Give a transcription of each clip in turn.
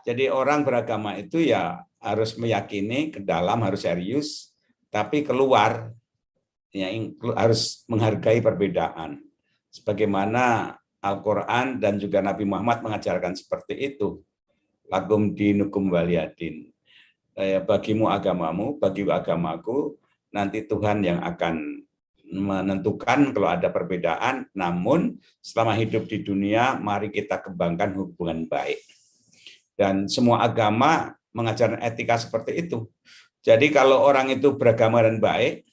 Jadi orang beragama itu ya harus meyakini, ke dalam harus serius, tapi keluar ya harus menghargai perbedaan. Sebagaimana Al-Quran dan juga Nabi Muhammad mengajarkan seperti itu. Lakum dinukum waliyadin. Bagimu agamamu, bagi agamaku, nanti Tuhan yang akan menentukan kalau ada perbedaan, namun selama hidup di dunia, mari kita kembangkan hubungan baik. Dan semua agama mengajarkan etika seperti itu. Jadi kalau orang itu beragama dan baik,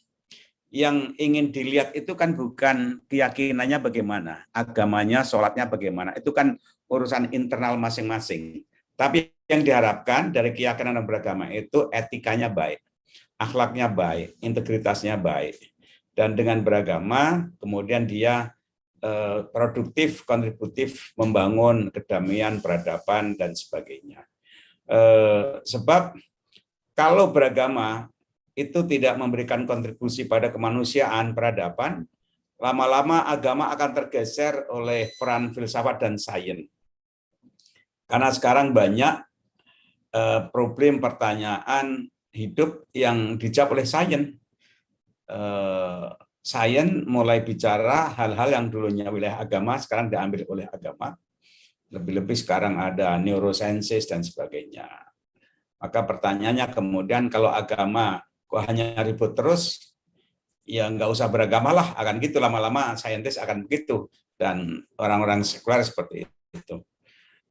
yang ingin dilihat itu kan bukan keyakinannya bagaimana, agamanya, sholatnya bagaimana, itu kan urusan internal masing-masing. Tapi yang diharapkan dari keyakinan dan beragama itu etikanya baik, akhlaknya baik, integritasnya baik. Dan dengan beragama, kemudian dia produktif, kontributif, membangun kedamaian, peradaban, dan sebagainya. Sebab kalau beragama itu tidak memberikan kontribusi pada kemanusiaan, peradaban, lama-lama agama akan tergeser oleh peran filsafat dan sains. Karena sekarang banyak problem pertanyaan hidup yang dijawab oleh sains. Sains mulai bicara hal-hal yang dulunya wilayah agama, sekarang diambil oleh agama. Lebih-lebih sekarang ada neurosciences dan sebagainya. Maka pertanyaannya kemudian kalau agama kok hanya ribut terus, ya nggak usah beragamalah, akan gitu lama-lama saintis akan begitu. Dan orang-orang sekuler seperti itu.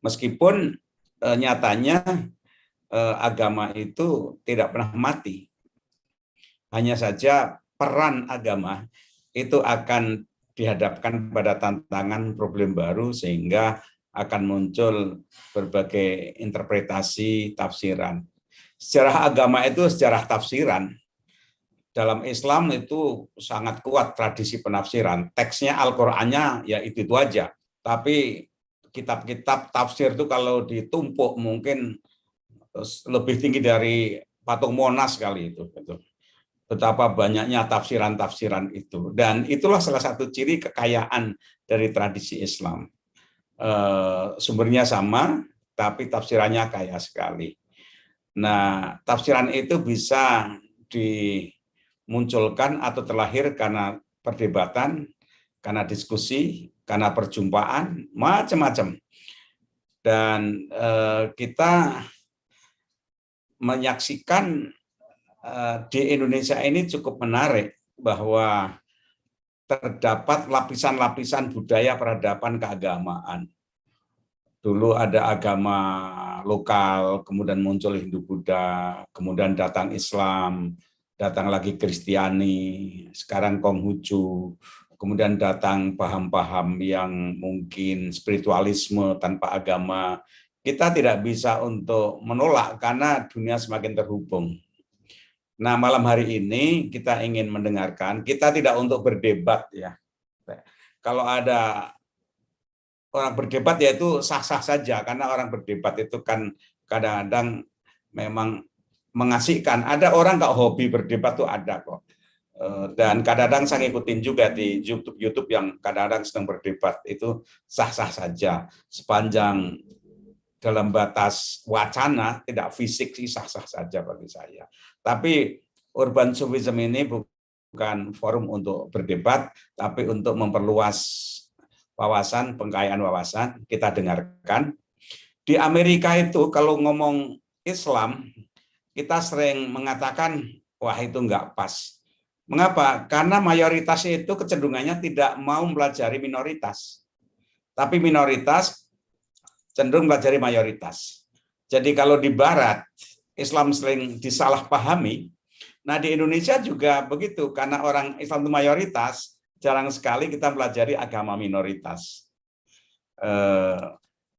Meskipun nyatanya agama itu tidak pernah mati. Hanya saja peran agama itu akan dihadapkan pada tantangan problem baru sehingga akan muncul berbagai interpretasi tafsiran. Sejarah agama itu sejarah tafsiran. Dalam Islam itu sangat kuat tradisi penafsiran. Teksnya Al-Qur'annya ya itu aja. Tapi kitab-kitab tafsir itu kalau ditumpuk mungkin lebih tinggi dari patung Monas kali itu. Betapa banyaknya tafsiran-tafsiran itu. Dan itulah salah satu ciri kekayaan dari tradisi Islam. Sumbernya sama, tapi tafsirannya kaya sekali. Nah, tafsiran itu bisa dimunculkan atau terlahir karena perdebatan, karena diskusi, karena perjumpaan, macam-macam. Dan kita menyaksikan di Indonesia ini cukup menarik bahwa terdapat lapisan-lapisan budaya peradaban keagamaan. Dulu ada agama lokal, kemudian muncul Hindu-Buddha, kemudian datang Islam, datang lagi Kristiani, sekarang Konghucu, kemudian datang paham-paham yang mungkin spiritualisme tanpa agama. Kita tidak bisa untuk menolak karena dunia semakin terhubung. Nah, malam hari ini kita ingin mendengarkan, kita tidak untuk berdebat ya. Kalau ada orang berdebat ya itu sah-sah saja, karena orang berdebat itu kan kadang-kadang memang mengasihkan. Ada orang nggak hobi berdebat tuh ada kok. Dan kadang-kadang saya ngikutin juga di YouTube yang kadang-kadang sedang berdebat, itu sah-sah saja. Sepanjang dalam batas wacana, tidak fisik sih sah-sah saja bagi saya. Tapi urban sufism ini bukan forum untuk berdebat, tapi untuk memperluas wawasan, pengkayaan wawasan. Kita dengarkan. Di Amerika itu kalau ngomong Islam, kita sering mengatakan, wah itu nggak pas. Mengapa? Karena mayoritas itu kecenderungannya tidak mau mempelajari minoritas. Tapi minoritas cenderung mempelajari mayoritas. Jadi kalau di Barat, Islam sering disalahpahami. Nah di Indonesia juga begitu, karena orang Islam itu mayoritas, jarang sekali kita mempelajari agama minoritas.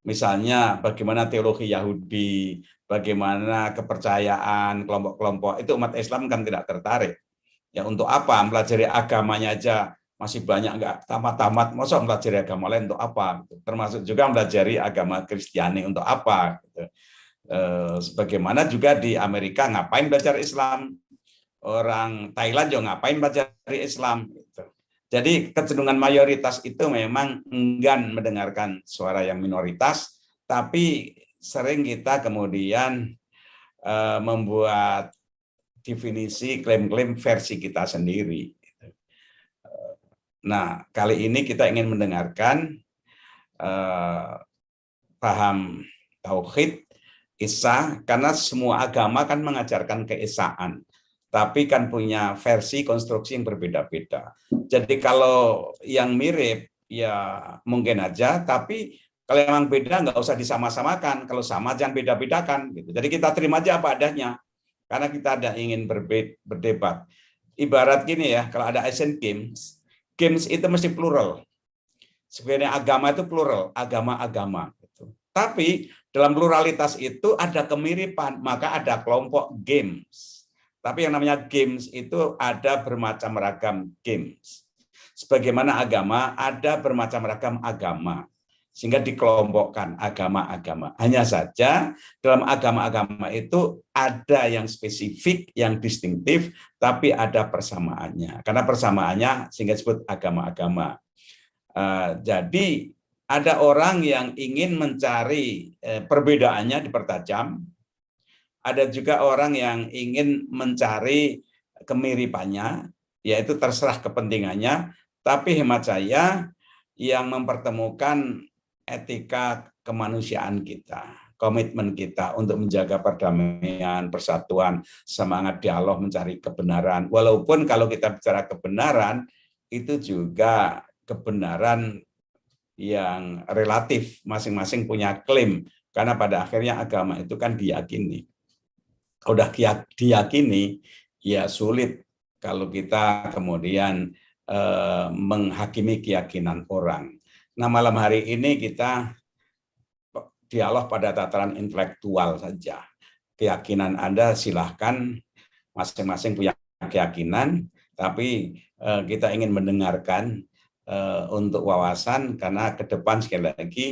Misalnya bagaimana teologi Yahudi, bagaimana kepercayaan kelompok-kelompok, itu umat Islam kan tidak tertarik. Ya untuk apa? Mempelajari agamanya aja masih banyak nggak tamat-tamat, masa mempelajari agama lain untuk apa? Termasuk juga mempelajari agama Kristiani untuk apa? Sebagaimana juga di Amerika ngapain belajar Islam, orang Thailand juga ngapain belajar Islam. Jadi kecenderungan mayoritas itu memang enggan mendengarkan suara yang minoritas, tapi sering kita kemudian membuat definisi klaim-klaim versi kita sendiri. Nah, kali ini kita ingin mendengarkan paham tauhid, Isa, karena semua agama kan mengajarkan keesaan, tapi kan punya versi konstruksi yang berbeda-beda. Jadi kalau yang mirip ya mungkin aja, tapi kalau memang beda nggak usah disama-samakan. Kalau sama jangan beda-bedakan. Gitu. Jadi kita terima aja apa adanya, karena kita ada ingin berdebat. Ibarat gini ya, kalau ada Asian Games, games itu mesti plural. Sebenarnya agama itu plural, agama-agama. Gitu. Tapi dalam pluralitas itu ada kemiripan, maka ada kelompok games. Tapi yang namanya games itu ada bermacam ragam games. Sebagaimana agama ada bermacam ragam agama. Sehingga dikelompokkan agama-agama. Hanya saja dalam agama-agama itu ada yang spesifik, yang distintif, tapi ada persamaannya. Karena persamaannya sehingga disebut agama-agama. Jadi ada orang yang ingin mencari perbedaannya dipertajam, ada juga orang yang ingin mencari kemiripannya, yaitu terserah kepentingannya, tapi hemat saya yang mempertemukan etika kemanusiaan kita, komitmen kita untuk menjaga perdamaian, persatuan, semangat dialog mencari kebenaran. Walaupun kalau kita bicara kebenaran, itu juga kebenaran yang relatif, masing-masing punya klaim. Karena pada akhirnya agama itu kan diyakini. Udah diyakini, ya sulit kalau kita kemudian menghakimi keyakinan orang. Nah, malam hari ini kita dialog pada tataran intelektual saja. Keyakinan Anda silahkan, masing-masing punya keyakinan, tapi kita ingin mendengarkan untuk wawasan, karena ke depan sekali lagi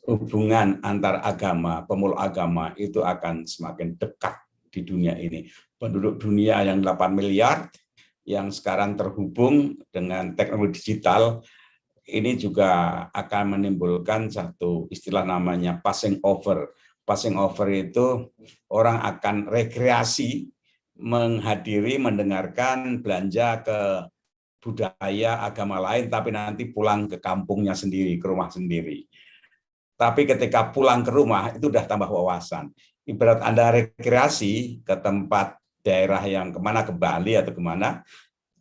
hubungan antar agama, pemeluk agama itu akan semakin dekat di dunia ini. Penduduk dunia yang 8 miliar, yang sekarang terhubung dengan teknologi digital, ini juga akan menimbulkan satu istilah namanya passing over. Passing over itu orang akan rekreasi, menghadiri, mendengarkan, belanja ke budaya agama lain, tapi nanti pulang ke kampungnya sendiri, ke rumah sendiri. Tapi ketika pulang ke rumah, itu udah tambah wawasan. Ibarat Anda rekreasi ke tempat daerah yang kemana, ke Bali atau kemana,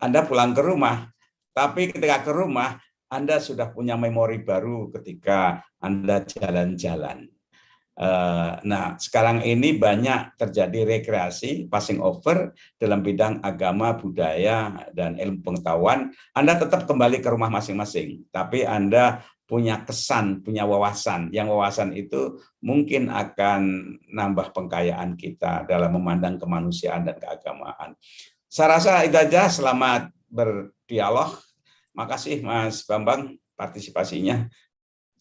Anda pulang ke rumah, tapi ketika ke rumah, Anda sudah punya memori baru ketika Anda jalan-jalan. Nah, sekarang ini banyak terjadi rekreasi, passing over dalam bidang agama, budaya, dan ilmu pengetahuan. Anda tetap kembali ke rumah masing-masing, tapi Anda punya kesan, punya wawasan. Yang wawasan itu mungkin akan nambah pengkayaan kita dalam memandang kemanusiaan dan keagamaan. Saya rasa itu aja, selamat berdialog. Makasih Mas Bambang partisipasinya.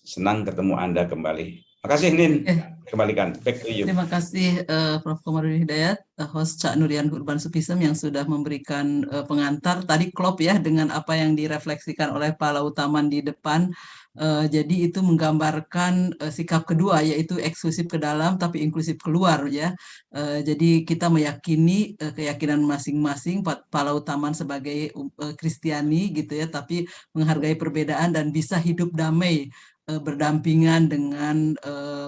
Senang ketemu Anda kembali. Makasih Nin. Kembalikan. Back to you. Terima kasih Prof. Komarudin Hidayat, host Cak Nurian Urban Supism yang sudah memberikan pengantar. Tadi klop ya dengan apa yang direfleksikan oleh Pak Lautaman di depan. Jadi itu menggambarkan sikap kedua, yaitu eksklusif ke dalam tapi inklusif keluar ya. Jadi kita meyakini keyakinan masing-masing, Pak Lautaman sebagai Kristiani gitu ya, tapi menghargai perbedaan dan bisa hidup damai berdampingan dengan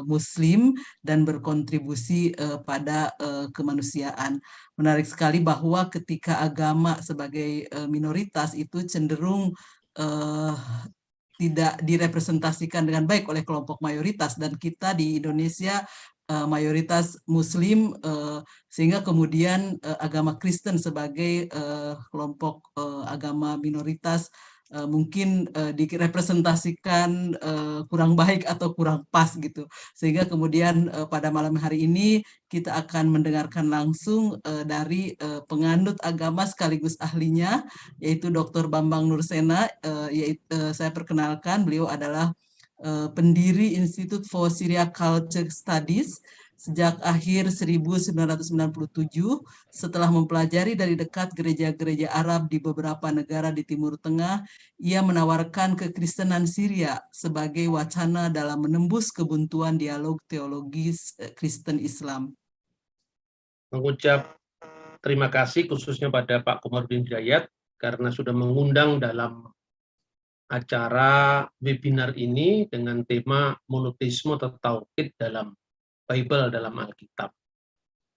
Muslim dan berkontribusi pada kemanusiaan. Menarik sekali bahwa ketika agama sebagai minoritas itu cenderung tidak direpresentasikan dengan baik oleh kelompok mayoritas, dan kita di Indonesia mayoritas Muslim, sehingga kemudian agama Kristen sebagai kelompok agama minoritas mungkin direpresentasikan kurang baik atau kurang pas gitu. Sehingga kemudian pada malam hari ini kita akan mendengarkan langsung dari penganut agama sekaligus ahlinya, yaitu Dr. Bambang Nursena. Saya perkenalkan, beliau adalah pendiri Institute for Syria Culture Studies Sejak akhir 1997, setelah mempelajari dari dekat gereja-gereja Arab di beberapa negara di Timur Tengah, ia menawarkan kekristenan Syria sebagai wacana dalam menembus kebuntuan dialog teologis Kristen Islam. Mengucap terima kasih khususnya pada Pak Komarudin Hidayat karena sudah mengundang dalam acara webinar ini dengan tema monoteisme atau tauhid dalam Bible, dalam Alkitab.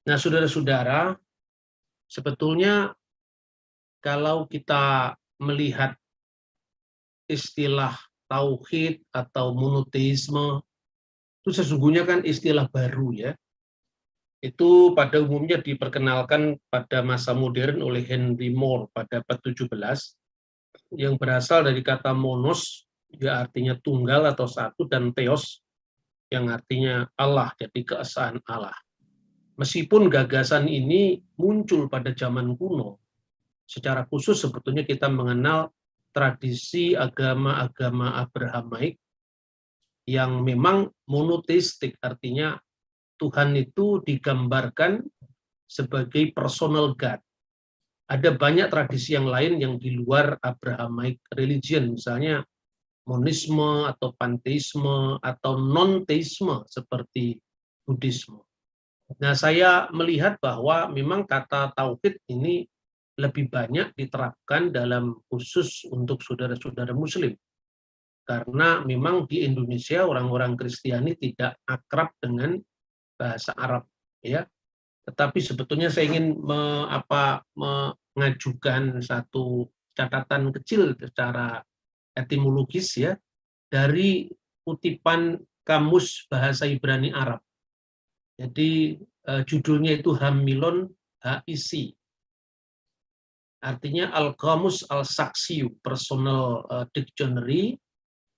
Nah, saudara-saudara, sebetulnya kalau kita melihat istilah tauhid atau monoteisme, itu sesungguhnya kan istilah baru ya. Itu pada umumnya diperkenalkan pada masa modern oleh Henry Moore pada abad 17, yang berasal dari kata monos, ya artinya tunggal atau satu, dan theos, yang artinya Allah, jadi keesaan Allah. Meskipun gagasan ini muncul pada zaman kuno, secara khusus sebetulnya kita mengenal tradisi agama-agama Abrahamaik yang memang monoteistik, artinya Tuhan itu digambarkan sebagai personal God. Ada banyak tradisi yang lain yang di luar Abrahamic religion, misalnya monisme atau panteisme atau non-teisme seperti Buddhisme. Nah, saya melihat bahwa memang kata tauhid ini lebih banyak diterapkan dalam khusus untuk saudara-saudara Muslim. Karena memang di Indonesia orang-orang Kristiani tidak akrab dengan bahasa Arab, ya. Tetapi sebetulnya saya ingin mengajukan satu catatan kecil secara etimologis ya dari kutipan Kamus Bahasa Ibrani Arab. Jadi judulnya itu Hamilon HIC. Artinya Al-Qamus Al-Saksiyu, Personal Dictionary,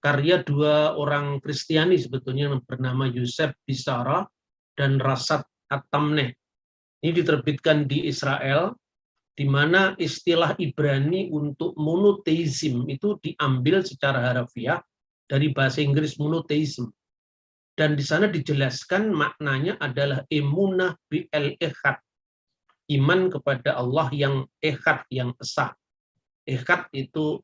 karya dua orang Kristiani sebetulnya yang bernama Yosef Bisara dan Rasad At-Tamneh. Ini diterbitkan di Israel, di mana istilah Ibrani untuk monoteism itu diambil secara harafiah dari bahasa Inggris monotheism. Dan di sana dijelaskan maknanya adalah emunah bil echad, iman kepada Allah yang echad, yang esa. Echad itu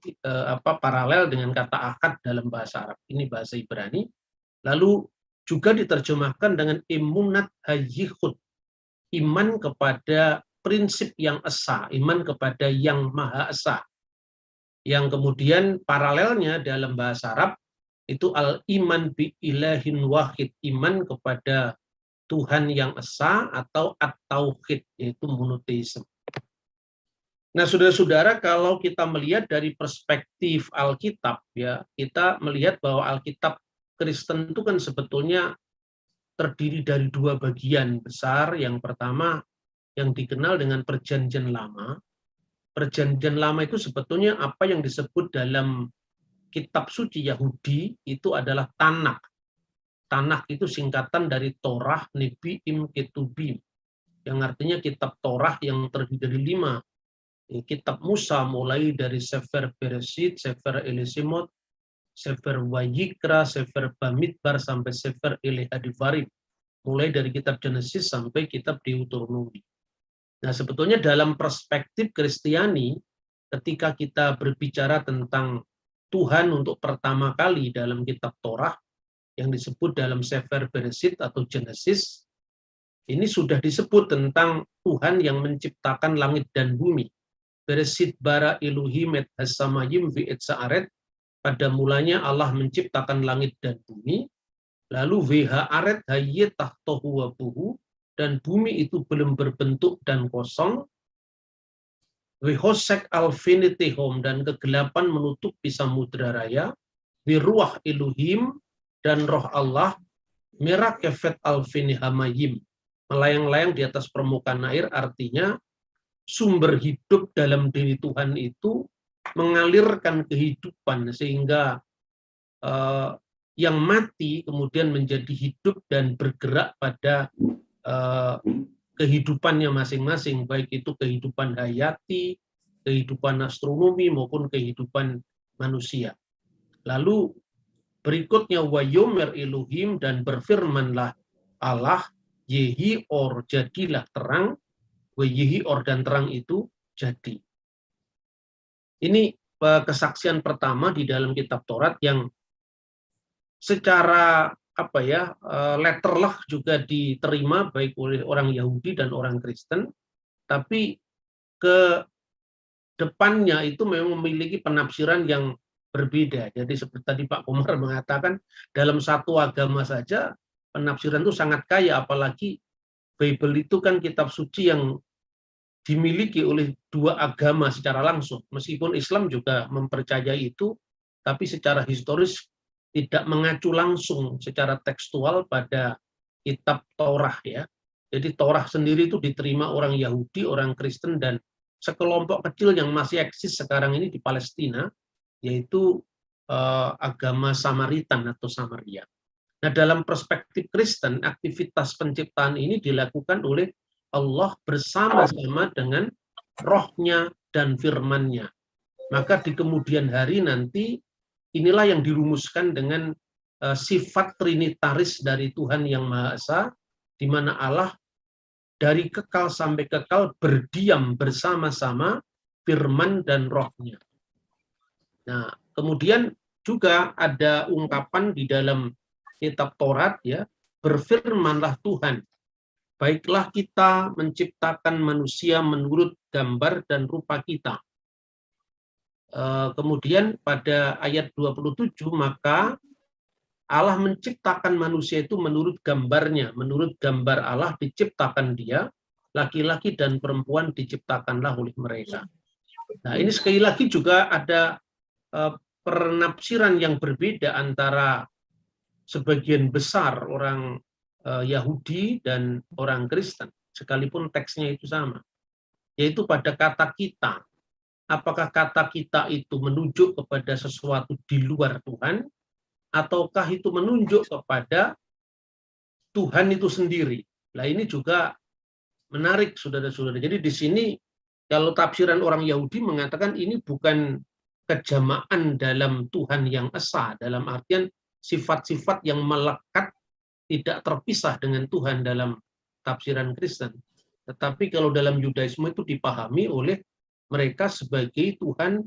paralel dengan kata akad dalam bahasa Arab. Ini bahasa Ibrani. Lalu juga diterjemahkan dengan emunat hayyihud, iman kepada prinsip yang esa, iman kepada yang maha esa. Yang kemudian paralelnya dalam bahasa Arab itu al-iman bi ilahin wahid, iman kepada Tuhan yang esa atau at-tauhid, yaitu monoteisme. Nah, saudara-saudara, kalau kita melihat dari perspektif Alkitab, ya, kita melihat bahwa Alkitab Kristen itu kan sebetulnya terdiri dari dua bagian besar. Yang pertama yang dikenal dengan Perjanjian Lama. Perjanjian Lama itu sebetulnya apa yang disebut dalam kitab suci Yahudi itu adalah Tanakh. Tanakh itu singkatan dari Torah, Nebi'im, Ketubim, yang artinya kitab Torah yang terdiri dari 5. Kitab Musa mulai dari Sefer Bereshit, Sefer Elisimot, Sefer Wayikra, Sefer Bamidbar, sampai Sefer Elihadivarim. Mulai dari kitab Genesis sampai kitab Deuteronomi. Nah, sebetulnya dalam perspektif Kristiani, ketika kita berbicara tentang Tuhan untuk pertama kali dalam kitab Torah, yang disebut dalam Sefer Bereshit atau Genesis, ini sudah disebut tentang Tuhan yang menciptakan langit dan bumi. Bereshit bara Elohim et hasamayim vi'et sa'aret, pada mulanya Allah menciptakan langit dan bumi, lalu v'ha'aret hayyet tahtohu wabuhu, dan bumi itu belum berbentuk dan kosong, v'hosek alfinitihom, dan kegelapan menutupi samudra raya, v'ruah Elohim, dan roh Allah, merak kefet alfinihamayim, melayang-layang di atas permukaan air, artinya sumber hidup dalam diri Tuhan itu mengalirkan kehidupan sehingga yang mati kemudian menjadi hidup dan bergerak pada kehidupannya masing-masing, baik itu kehidupan hayati, kehidupan astronomi maupun kehidupan manusia. Lalu berikutnya wayomer Elohim, dan berfirmanlah Allah yehi or, jadilah terang, yehi or, dan terang itu jadi. Ini kesaksian pertama di dalam kitab Taurat yang secara letterlah juga diterima baik oleh orang Yahudi dan orang Kristen, tapi ke depannya itu memang memiliki penafsiran yang berbeda. Jadi seperti tadi Pak Komar mengatakan, dalam satu agama saja penafsiran itu sangat kaya, apalagi Bible itu kan kitab suci yang dimiliki oleh dua agama secara langsung. Meskipun Islam juga mempercayai itu, tapi secara historis tidak mengacu langsung secara tekstual pada kitab Torah ya. Jadi Torah sendiri itu diterima orang Yahudi, orang Kristen, dan sekelompok kecil yang masih eksis sekarang ini di Palestina, yaitu agama Samaritan atau Samaria. Nah, dalam perspektif Kristen, aktivitas penciptaan ini dilakukan oleh Allah bersama-sama dengan rohnya dan firman-Nya. Maka di kemudian hari nanti, inilah yang dirumuskan dengan sifat trinitaris dari Tuhan Yang Maha Esa, di mana Allah dari kekal sampai kekal berdiam bersama-sama firman dan rohnya. Nah, kemudian juga ada ungkapan di dalam kitab Taurat ya, berfirmanlah Tuhan, baiklah kita menciptakan manusia menurut gambar dan rupa kita. Kemudian pada ayat 27, maka Allah menciptakan manusia itu menurut gambarnya, menurut gambar Allah diciptakan dia, laki-laki dan perempuan diciptakanlah oleh mereka. Nah, ini sekali lagi juga ada penafsiran yang berbeda antara sebagian besar orang Yahudi dan orang Kristen, sekalipun teksnya itu sama, yaitu pada kata kita. Apakah kata kita itu menunjuk kepada sesuatu di luar Tuhan, ataukah itu menunjuk kepada Tuhan itu sendiri? Nah, ini juga menarik, saudara-saudara. Jadi di sini kalau tafsiran orang Yahudi mengatakan ini bukan kejamaan dalam Tuhan Yang Esa, dalam artian sifat-sifat yang melekat tidak terpisah dengan Tuhan dalam tafsiran Kristen. Tetapi kalau dalam Yudaisme itu dipahami oleh mereka sebagai Tuhan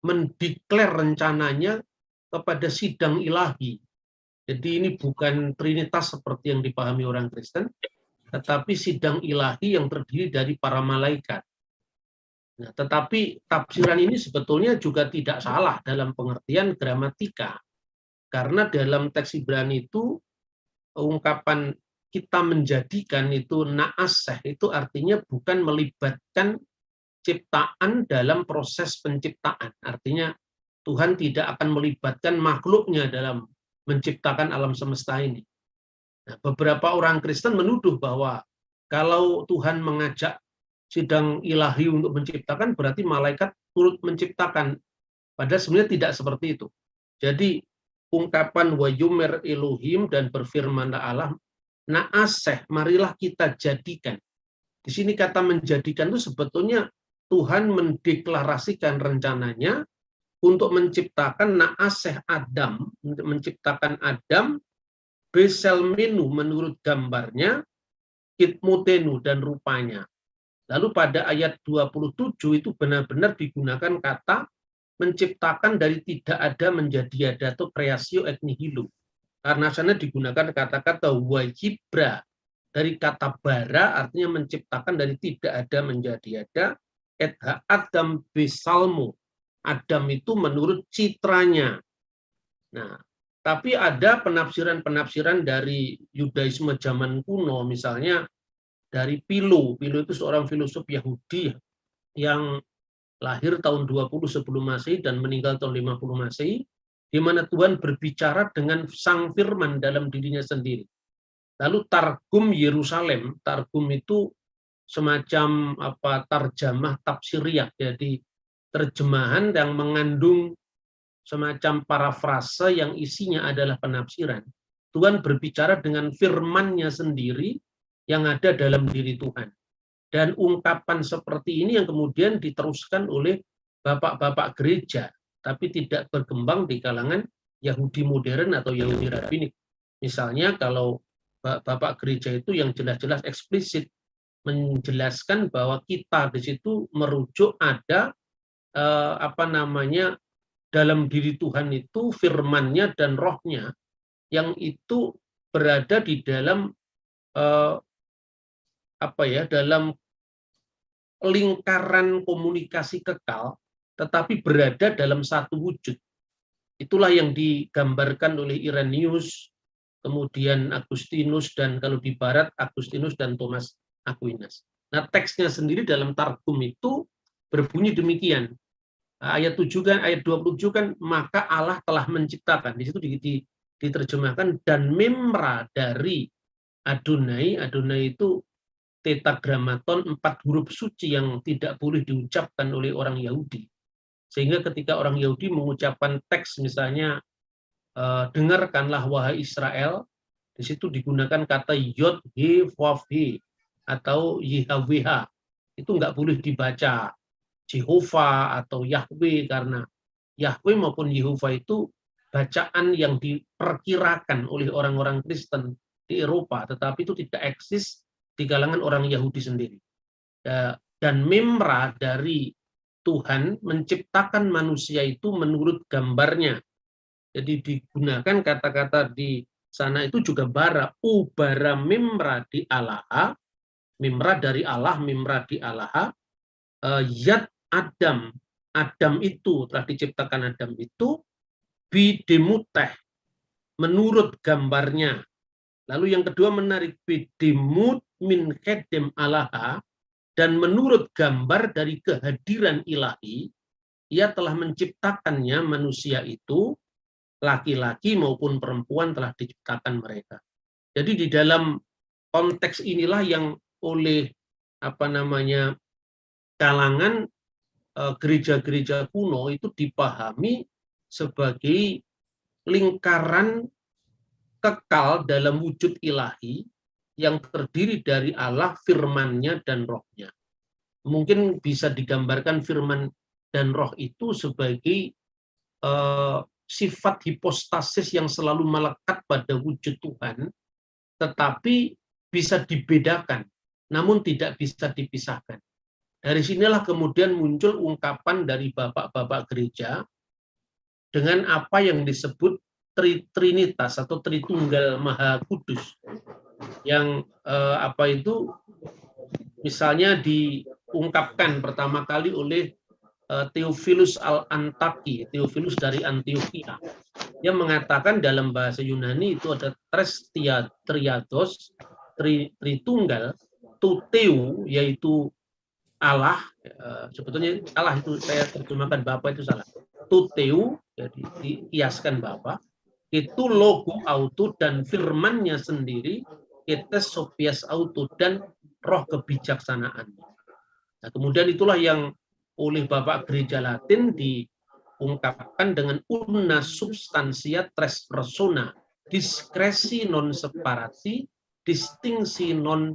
mendeklar rencananya kepada sidang ilahi. Jadi ini bukan trinitas seperti yang dipahami orang Kristen, tetapi sidang ilahi yang terdiri dari para malaikat. Nah, tetapi tafsiran ini sebetulnya juga tidak salah dalam pengertian gramatika. Karena dalam teks Ibrani itu ungkapan kita menjadikan itu na'aseh, itu artinya bukan melibatkan ciptaan dalam proses penciptaan. Artinya Tuhan tidak akan melibatkan makhluknya dalam menciptakan alam semesta ini. Nah, beberapa orang Kristen menuduh bahwa kalau Tuhan mengajak sidang ilahi untuk menciptakan, berarti malaikat turut menciptakan. Padahal sebenarnya tidak seperti itu. Jadi ungkapan wa yumer Elohim dan berfirmanlah Allah, na'aseh, marilah kita jadikan. Di sini kata menjadikan itu sebetulnya Tuhan mendeklarasikan rencananya untuk menciptakan na'aseh Adam, menciptakan Adam, beselmenu menurut gambarnya, kitmutenu dan rupanya. Lalu pada ayat 27 itu benar-benar digunakan kata menciptakan dari tidak ada menjadi ada atau creatio et nihilo. Karena sana digunakan kata-kata wajibra, dari kata bara artinya menciptakan dari tidak ada menjadi ada, et Adam besalmo, Adam itu menurut citranya. Nah, tapi ada penafsiran-penafsiran dari Yudaisme zaman kuno, misalnya dari Philo. Philo itu seorang filosof Yahudi yang lahir tahun 20 sebelum Masehi dan meninggal tahun 50 Masehi, di mana Tuhan berbicara dengan sang firman dalam dirinya sendiri. Lalu Targum Yerusalem, Targum itu semacam tarjamah tafsiriyah, jadi terjemahan yang mengandung semacam parafrase yang isinya adalah penafsiran. Tuhan berbicara dengan firman-Nya sendiri yang ada dalam diri Tuhan. Dan ungkapan seperti ini yang kemudian diteruskan oleh bapak-bapak gereja, tapi tidak berkembang di kalangan Yahudi modern atau Yahudi rabbinik. Misalnya kalau Bapak Gereja itu yang jelas-jelas eksplisit menjelaskan bahwa kita di situ merujuk ada dalam diri Tuhan itu firman-Nya dan roh-Nya yang itu berada di dalam dalam lingkaran komunikasi kekal, tetapi berada dalam satu wujud. Itulah yang digambarkan oleh Irenaeus, kemudian Agustinus, dan kalau di Barat Agustinus dan Thomas Aquinas. Nah, teksnya sendiri dalam Targum itu berbunyi demikian. Ayat 7 kan, ayat 27 kan, maka Allah telah menciptakan. Di situ diterjemahkan dan memra dari Adonai. Adonai itu tetragramaton, 4 huruf suci yang tidak boleh diucapkan oleh orang Yahudi. Sehingga ketika orang Yahudi mengucapkan teks misalnya dengarkanlah wahai Israel, di situ digunakan kata Yod He Vav He atau YHWH. Itu nggak boleh dibaca Jehovah atau Yahweh, karena Yahweh maupun Yehova itu bacaan yang diperkirakan oleh orang-orang Kristen di Eropa, tetapi itu tidak eksis di kalangan orang Yahudi sendiri. Dan memra dari Tuhan menciptakan manusia itu menurut gambarnya. Jadi digunakan kata-kata di sana itu juga bara, ubara memra di Allah, memra dari Allah, memra di Allah, yat Adam, Adam itu telah diciptakan Adam itu bidemuteh, menurut gambarnya. Lalu yang kedua menarik, bidemut min kedem Allah, dan menurut gambar dari kehadiran ilahi, ia telah menciptakannya manusia itu, laki-laki maupun perempuan telah diciptakan mereka. Jadi di dalam konteks inilah yang oleh kalangan gereja-gereja kuno itu dipahami sebagai lingkaran kekal dalam wujud ilahi yang terdiri dari Allah, firman-Nya, dan roh-Nya. Mungkin bisa digambarkan firman dan roh itu sebagai sifat hipostasis yang selalu melekat pada wujud Tuhan, tetapi bisa dibedakan, namun tidak bisa dipisahkan. Dari sinilah kemudian muncul ungkapan dari bapak-bapak gereja dengan apa yang disebut Trinitas atau Tritunggal Maha Kudus, yang misalnya diungkapkan pertama kali oleh Theophilus Al-Antaki, Theophilus dari Antioquia. Dia mengatakan dalam bahasa Yunani itu ada tres triados, Tritunggal, tuteu, yaitu Allah, sebetulnya Allah itu saya terjemahkan Bapa itu salah. Tuteu, jadi dikiaskan Bapa, itu logo auto dan firman-Nya sendiri, etes sopias auto dan roh kebijaksanaan. Nah, kemudian itulah yang oleh Bapak Gereja Latin diungkapkan dengan una substantia tres persona, diskresi non separati, distingsi non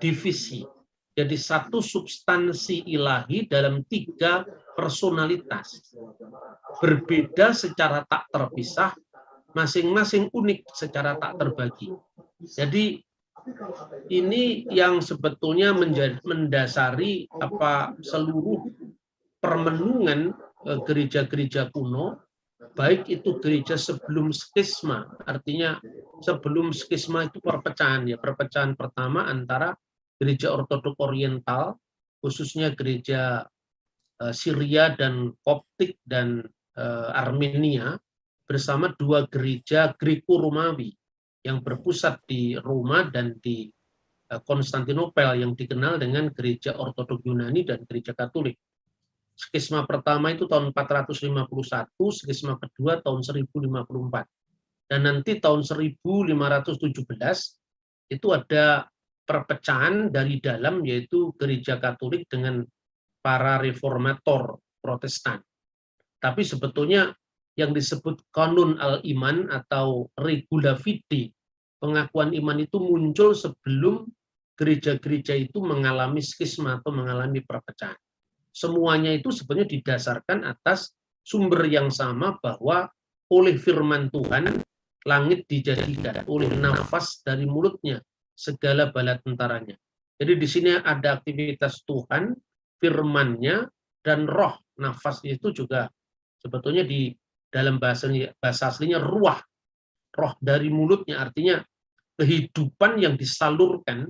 divisi. Jadi satu substansi ilahi dalam 3 personalitas. Berbeda secara tak terpisah, masing-masing unik secara tak terbagi. Jadi ini yang sebetulnya mendasari seluruh permenungan gereja-gereja kuno, baik itu gereja sebelum skisma, artinya sebelum skisma itu perpecahan pertama antara gereja Ortodok Oriental, khususnya gereja Syria dan Koptik dan Armenia, bersama 2 gereja Greko-Romawi yang berpusat di Roma dan di Konstantinopel yang dikenal dengan gereja Ortodok Yunani dan gereja Katolik. Skisma pertama itu tahun 451, skisma kedua tahun 1054. Dan nanti tahun 1517 itu ada perpecahan dari dalam, yaitu gereja Katolik dengan para reformator Protestan. Tapi sebetulnya yang disebut kanun al-iman atau regula fide, pengakuan iman itu muncul sebelum gereja-gereja itu mengalami skisma atau mengalami perpecahan. Semuanya itu sebenarnya didasarkan atas sumber yang sama, bahwa oleh firman Tuhan langit dijadikan, oleh nafas dari mulutnya segala bala tentaranya. Jadi di sini ada aktivitas Tuhan, firman-Nya, dan roh. Nafas itu juga sebetulnya di dalam bahasa aslinya ruah, roh dari mulutnya, artinya kehidupan yang disalurkan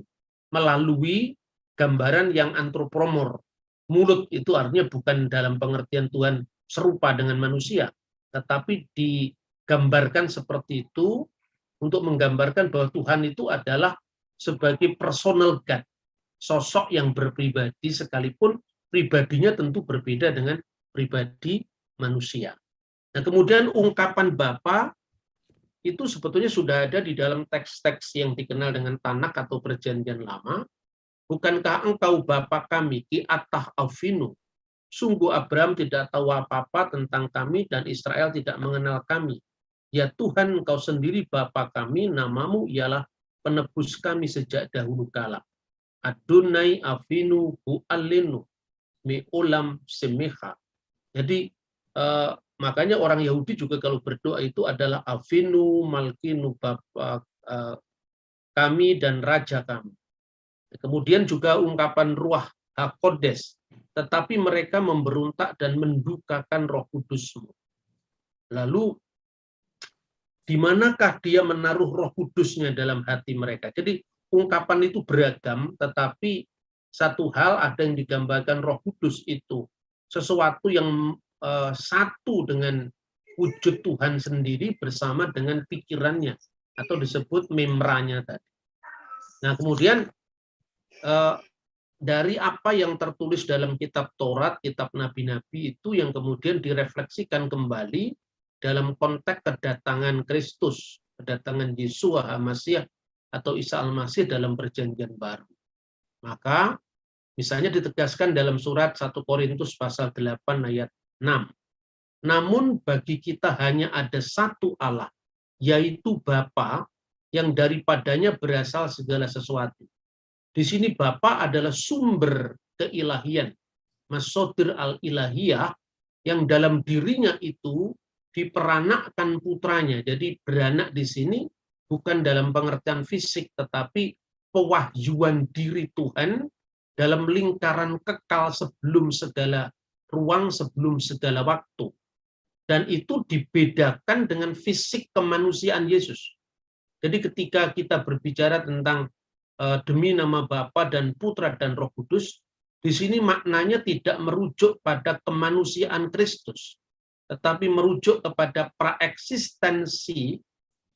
melalui gambaran yang antropomor. Mulut itu artinya bukan dalam pengertian Tuhan serupa dengan manusia, tetapi digambarkan seperti itu untuk menggambarkan bahwa Tuhan itu adalah sebagai personal God, sosok yang berpribadi sekalipun pribadinya tentu berbeda dengan pribadi manusia. Nah, kemudian ungkapan Bapa itu sebetulnya sudah ada di dalam teks-teks yang dikenal dengan Tanak atau Perjanjian Lama. Bukankah engkau Bapa kami, ki atah avinu? Sungguh Abraham tidak tahu apa-apa tentang kami dan Israel tidak mengenal kami. Ya Tuhan, engkau sendiri Bapa kami, namamu ialah penebus kami sejak dahulu kala. Adonai avinu hu'alinu mi ulam semeha. Jadi makanya orang Yahudi juga kalau berdoa itu adalah avinu malkinu Bapa kami dan raja kami. Kemudian juga ungkapan ruah hakodes, tetapi mereka memberontak dan mendukakan Roh Kudus-Mu. Lalu di manakah dia menaruh Roh Kudus-Nya dalam hati mereka? Jadi ungkapan itu beragam, tetapi satu hal ada yang digambarkan Roh Kudus itu sesuatu yang satu dengan wujud Tuhan sendiri bersama dengan pikirannya atau disebut memranya tadi. Nah, kemudian dari apa yang tertulis dalam kitab Taurat, kitab Nabi-Nabi itu yang kemudian direfleksikan kembali dalam konteks kedatangan Kristus, kedatangan Yesua HaMasiah atau Isa Al-Masih dalam Perjanjian Baru. Maka misalnya ditegaskan dalam surat 1 Korintus pasal 8 ayat 6. Namun bagi kita hanya ada satu Allah, yaitu Bapa, yang daripadanya berasal segala sesuatu. Di sini Bapa adalah sumber keilahian, masodir al-ilahiyah, yang dalam dirinya itu diperanakkan putranya. Jadi beranak di sini bukan dalam pengertian fisik, tetapi pewahyuan diri Tuhan dalam lingkaran kekal sebelum segala ruang, sebelum segala waktu. Dan itu dibedakan dengan fisik kemanusiaan Yesus. Jadi ketika kita berbicara tentang demi nama Bapa dan Putra dan Roh Kudus, di sini maknanya tidak merujuk pada kemanusiaan Kristus, tetapi merujuk kepada praeksistensi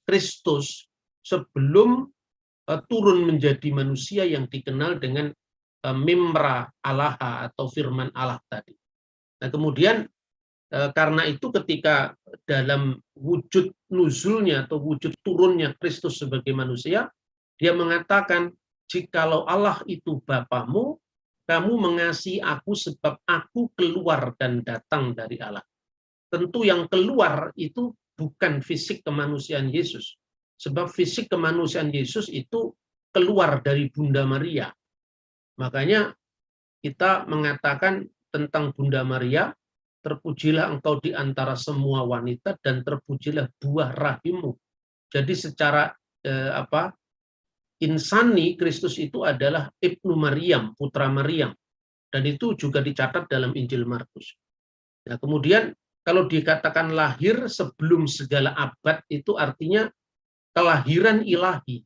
Kristus sebelum turun menjadi manusia yang dikenal dengan Mimra Allah atau firman Allah tadi. Nah, kemudian karena itu ketika dalam wujud nuzulnya atau wujud turunnya Kristus sebagai manusia, dia mengatakan, jikalau Allah itu Bapamu, kamu mengasihi aku sebab aku keluar dan datang dari Allah. Tentu yang keluar itu bukan fisik kemanusiaan Yesus. Sebab fisik kemanusiaan Yesus itu keluar dari Bunda Maria. Makanya kita mengatakan tentang Bunda Maria, terpujilah engkau di antara semua wanita dan terpujilah buah rahimmu. Jadi secara insani, Kristus itu adalah Ibnu Maryam, putra Maryam. Dan itu juga dicatat dalam Injil Markus. Nah, kemudian kalau dikatakan lahir sebelum segala abad, itu artinya kelahiran ilahi.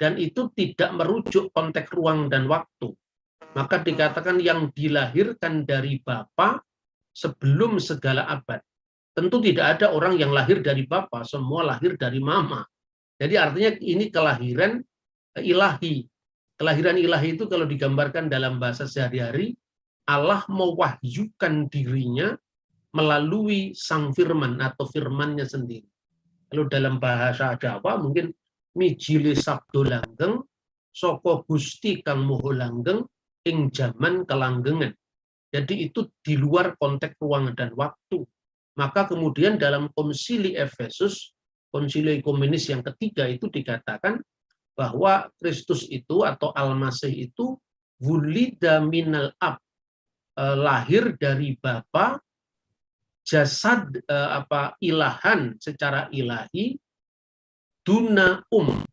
Dan itu tidak merujuk konteks ruang dan waktu. Maka dikatakan yang dilahirkan dari Bapa sebelum segala abad. Tentu tidak ada orang yang lahir dari Bapa, semua lahir dari Mama. Jadi artinya ini kelahiran ilahi. Kelahiran ilahi itu kalau digambarkan dalam bahasa sehari-hari, Allah mewahyukan dirinya melalui sang firman atau firmannya sendiri. Kalau dalam bahasa Jawa mungkin mijile sabdo langgeng, saka Gusti kang moho langgeng, ing jaman kelanggengan. Jadi itu di luar konteks ruang dan waktu. Maka kemudian dalam konsili Efesus, konsili ekumenis yang ketiga itu dikatakan bahwa Kristus itu atau Al-Masih itu wulida minal ab, lahir dari Bapa, jasad ilahan secara ilahi, duna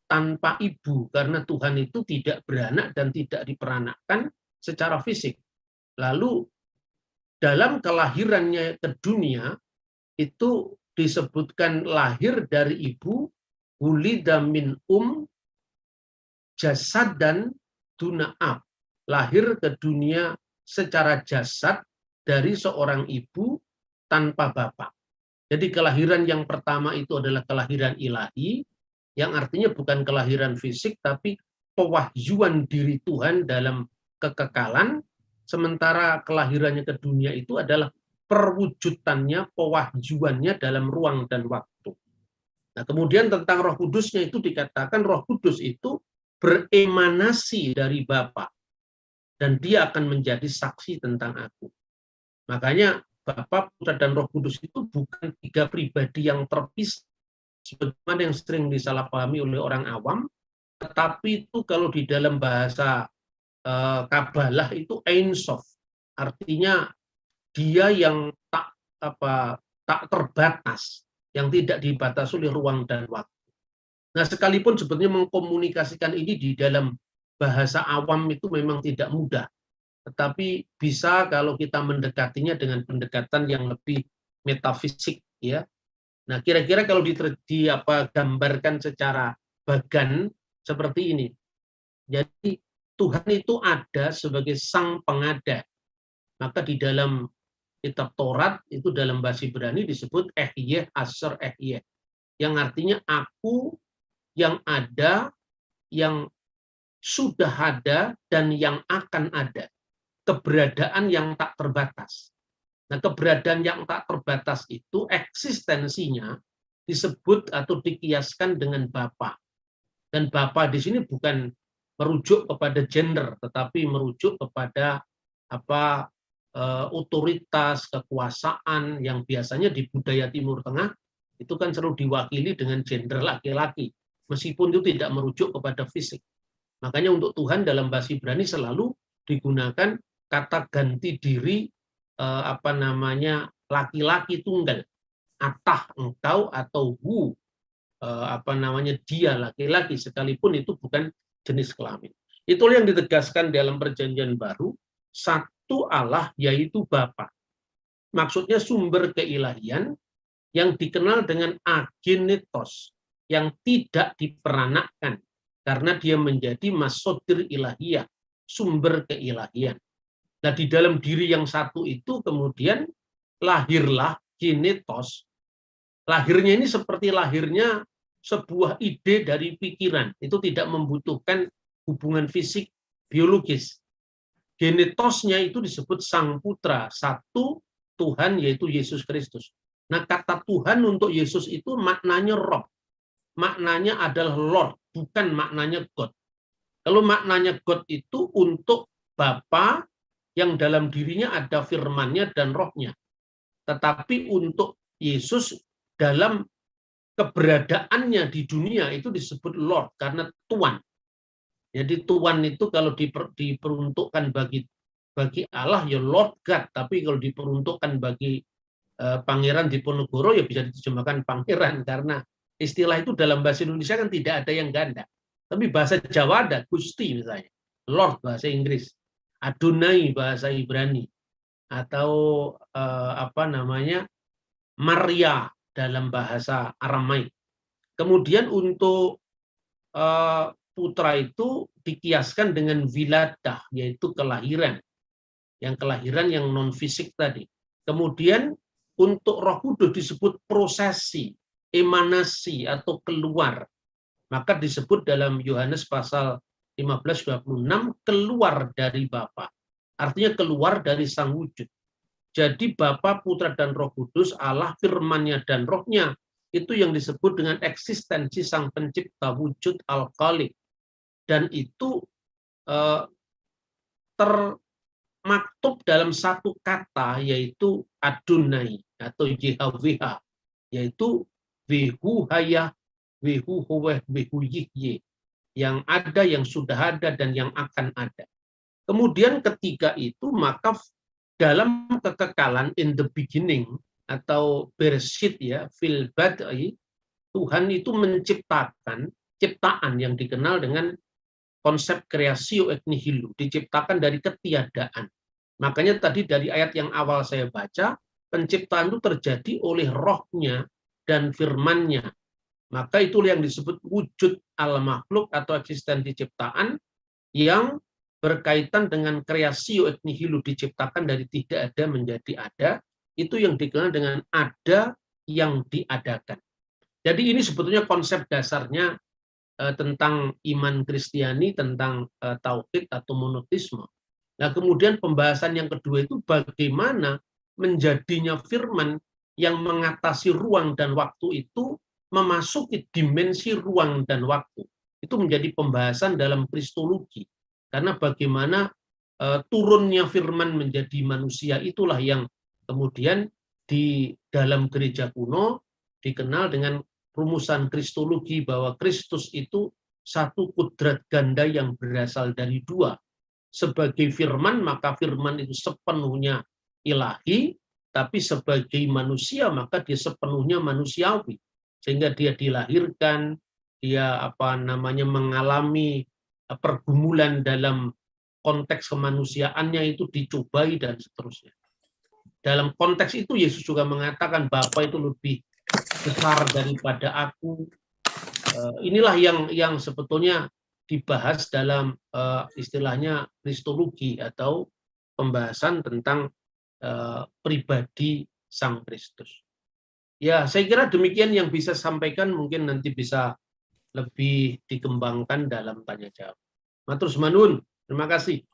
tanpa ibu, karena Tuhan itu tidak beranak dan tidak diperanakkan secara fisik. Lalu dalam kelahirannya ke dunia itu disebutkan lahir dari ibu, wulida min jasad dan duna ab, lahir ke dunia secara jasad dari seorang ibu tanpa bapak. Jadi kelahiran yang pertama itu adalah kelahiran ilahi, yang artinya bukan kelahiran fisik, tapi pewahyuan diri Tuhan dalam kekekalan, sementara kelahirannya ke dunia itu adalah perwujudannya, pewahyuannya dalam ruang dan waktu. Nah, kemudian tentang Roh Kudusnya itu dikatakan Roh Kudus itu beremanasi dari Bapa, dan dia akan menjadi saksi tentang aku. Makanya Bapa, Putra, dan Roh Kudus itu bukan tiga pribadi yang terpisah, sebagaimana yang sering disalahpahami oleh orang awam, tetapi itu kalau di dalam bahasa Kabalah itu Ein Sof, artinya dia yang tak terbatas, yang tidak dibatasi oleh ruang dan waktu. Nah, sekalipun sebetulnya mengkomunikasikan ini di dalam bahasa awam itu memang tidak mudah, tetapi bisa kalau kita mendekatinya dengan pendekatan yang lebih metafisik, ya. Nah, kira-kira kalau gambarkan secara bagan seperti ini. Jadi Tuhan itu ada sebagai sang pengada. Maka di dalam kitab Taurat itu dalam bahasa Ibrani disebut Ehyeh Asher Ehyeh, yang artinya aku yang ada, yang sudah ada, dan yang akan ada. Keberadaan yang tak terbatas. Nah, keberadaan yang tak terbatas itu eksistensinya disebut atau dikiaskan dengan Bapa. Dan Bapa di sini bukan merujuk kepada gender, tetapi merujuk kepada otoritas, kekuasaan yang biasanya di budaya Timur Tengah itu kan selalu diwakili dengan gender laki-laki, meskipun itu tidak merujuk kepada fisik. Makanya untuk Tuhan dalam bahasa Ibrani selalu digunakan kata ganti diri laki-laki tunggal, atah engkau, atau hu dia laki-laki, sekalipun itu bukan jenis kelamin. Itulah yang ditegaskan dalam Perjanjian Baru, satu Allah yaitu Bapa. Maksudnya sumber keilahian yang dikenal dengan agenetos, yang tidak diperanakkan karena dia menjadi masodir ilahiyah, sumber keilahian. Nah, di dalam diri yang satu itu kemudian lahirlah genetos. Lahirnya ini seperti lahirnya sebuah ide dari pikiran, itu tidak membutuhkan hubungan fisik biologis. Genetosnya itu disebut Sang Putra, satu Tuhan yaitu Yesus Kristus. Nah, kata Tuhan untuk Yesus itu maknanya Roh, maknanya adalah Lord, bukan maknanya God. Kalau maknanya God itu untuk Bapa yang dalam dirinya ada firman-Nya dan Roh-Nya. Tetapi untuk Yesus dalam keberadaannya di dunia itu disebut Lord karena Tuan. Jadi Tuan itu kalau diperuntukkan bagi Allah ya Lord God, tapi kalau diperuntukkan bagi Pangeran Diponegoro ya bisa diterjemahkan pangeran, karena istilah itu dalam bahasa Indonesia kan tidak ada yang ganda. Tapi bahasa Jawa ada Gusti misalnya, Lord bahasa Inggris, Adonai bahasa Ibrani, atau Maria dalam bahasa Aramaik. Kemudian untuk putra itu dikiaskan dengan wiladah, yaitu kelahiran. Yang kelahiran yang non-fisik tadi. Kemudian untuk Roh Kudus disebut prosesi, emanasi atau keluar. Maka disebut dalam Yohanes pasal 15:26 keluar dari Bapa. Artinya keluar dari Sang Wujud. Jadi Bapa, Putra, dan Roh Kudus, Allah, firman-Nya dan Roh-Nya, itu yang disebut dengan eksistensi Sang Pencipta, wujud Al-Khaliq. Dan itu termaktub dalam satu kata, yaitu Adonai atau Yahweh, yaitu Wehu Hayah, Wehu Howeh, Wehu Yihye, yang ada, yang sudah ada, dan yang akan ada. Kemudian ketika itu maka dalam kekekalan in the beginning atau Bereshit ya, fil bad'i, Tuhan itu menciptakan ciptaan yang dikenal dengan konsep creatio et nihilo, diciptakan dari ketiadaan. Makanya tadi dari ayat yang awal saya baca, penciptaan itu terjadi oleh rohnya dan firman-Nya. Maka itulah yang disebut wujud al-makhluk atau eksistensi ciptaan yang berkaitan dengan creatio et nihilo, diciptakan dari tidak ada menjadi ada. Itu yang dikenal dengan ada yang diadakan. Jadi ini sebetulnya konsep dasarnya tentang iman Kristiani, tentang tauhid atau monoteisme. Nah, kemudian pembahasan yang kedua itu bagaimana menjadinya firman yang mengatasi ruang dan waktu itu memasuki dimensi ruang dan waktu. Itu menjadi pembahasan dalam kristologi. Karena bagaimana turunnya firman menjadi manusia itulah yang kemudian di dalam gereja kuno dikenal dengan rumusan kristologi bahwa Kristus itu satu kudrat ganda yang berasal dari dua. Sebagai firman, maka firman itu sepenuhnya ilahi, tapi sebagai manusia, maka dia sepenuhnya manusiawi. Sehingga dia dilahirkan, dia mengalami pergumulan dalam konteks kemanusiaannya itu dicobai dan seterusnya. Dalam konteks itu Yesus juga mengatakan Bapa itu lebih besar daripada aku. Inilah yang sebetulnya dibahas dalam istilahnya kristologi atau pembahasan tentang pribadi Sang Kristus. Ya, saya kira demikian yang bisa sampaikan, mungkin nanti bisa lebih dikembangkan dalam tanya jawab. Matur nuwun, terima kasih.